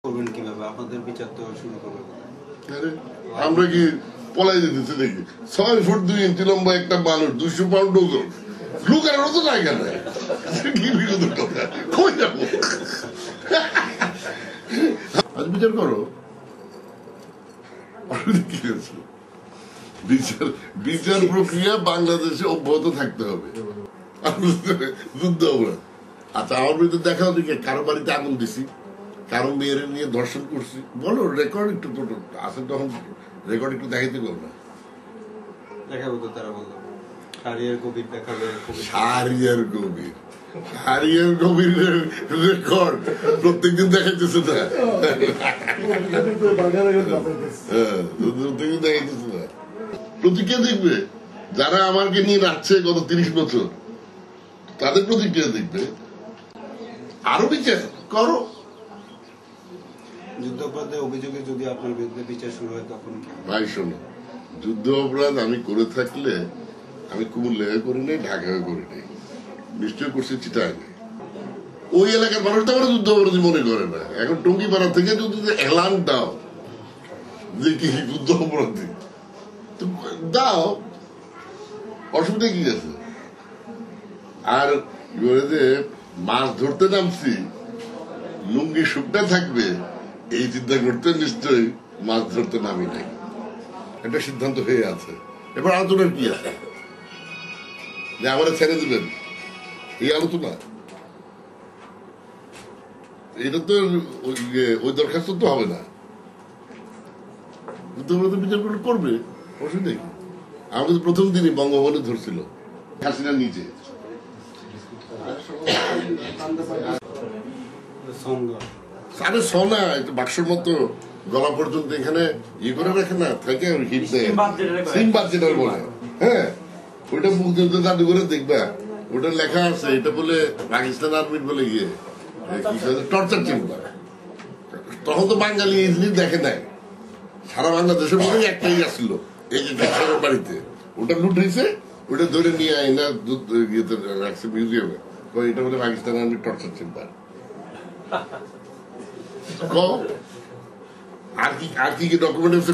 করবেন কিভাবে? আপনাদের বিচার তো শুরু করবে আমরা কি পলাই যেতেছি দেখি 6 ফুট 2 ইঞ্চি লম্বা একটা মানুষ 200 পাউন্ড ওজন লুকানোর মতো জায়গা নেই কি বিরোধ কথা কই যাবো আজ বিচার করো কি আছে বিচার প্রক্রিয়া বাংলাদেশে অব্যাহত থাকতে হবে যুদ্ধ অপরাধ। আচ্ছা আমার বিরুদ্ধে দেখাও দেখে কারো বাড়িতে আগুন দিছি, কারো মেয়ের নিয়ে ধর্ষণ করছি, বলো রেকর্ড একটু আসলে তখন রেকর্ড একটু দেখাইতে পারো না দেখাবো তো তারা বললো শাহরিয়ার কবির দেখাবে শাহরিয়ার কবির শাহরিয়ার কবিরের রেকর্ড প্রত্যেকদিন দেখাইতেছে না প্রত্যেকদিন দেখাইতেছে না প্রতিক্রিয়া দেখবে যারা আমাকে নিয়ে নাচছে গত 30 বছর তাদের প্রতিক্রিয়া দেখবে আরো বিচার করো। যুদ্ধ অপরাধের অভিযোগে যদি আপনার বিরুদ্ধে বিচার শুরু হয় তখন কি? ভাই শোনো, যুদ্ধ অপরাধ আমি করে থাকলে আমি কুমিল্লায় করি নাই, ঢাকায় করি নাই, নিশ্চয় করছি চিটাগাঙে। ওই এলাকার মানুষ তো আমার যুদ্ধ অপরাধী মনে করে না। এখন টঙ্গিপাড়া থেকে যদি এলান দাও যে কি যুদ্ধ অপরাধী দাও, অসুবিধা কি আছে? আর যে মাছ ধরতে নামছি লুঙ্গি শুকনা থাকবে এই চিন্তা করতে নিশ্চয়ই মাছ ধরতে নামি নাই, একটা সিদ্ধান্ত হয়ে আছে। এবার আলোচনার কি আছে যে আমাদের ছেড়ে দিবেন এই আলোচনা? এটা তো ওই দরখাস্ত তো হবে না, বিচার করবে অসুবিধা কি? আমাদের প্রথম দিনই বঙ্গবন্ধু ধরছিল হাসিনা নিজে আরে সোনা বাক্সের মতো গলা পর্যন্ত এখানে ইয়ে করে রাখে না, থাকে হিট দেয় সিমবাদ যেটা বলে। হ্যাঁ, ওইটা মুক্তিযুদ্ধ জাদুঘরে দেখবা, ওটা লেখা আছে এটা বলে পাকিস্তান আর্মির বলে গিয়ে টর্চার চেম্বার। তখন তো বাঙালি এই জিনিস দেখে নাই, সারা বাংলাদেশের মধ্যে একটাই আসছিল এই যে বাড়িতে, ওটা লুটেছে, ওটা ধরে নিয়ে আইনা রাখছে মিউজিয়ামে, এটা বলে পাকিস্তান আর্মির টর্চার চেম্বার। আর কি ডকুমেন্ট আছে?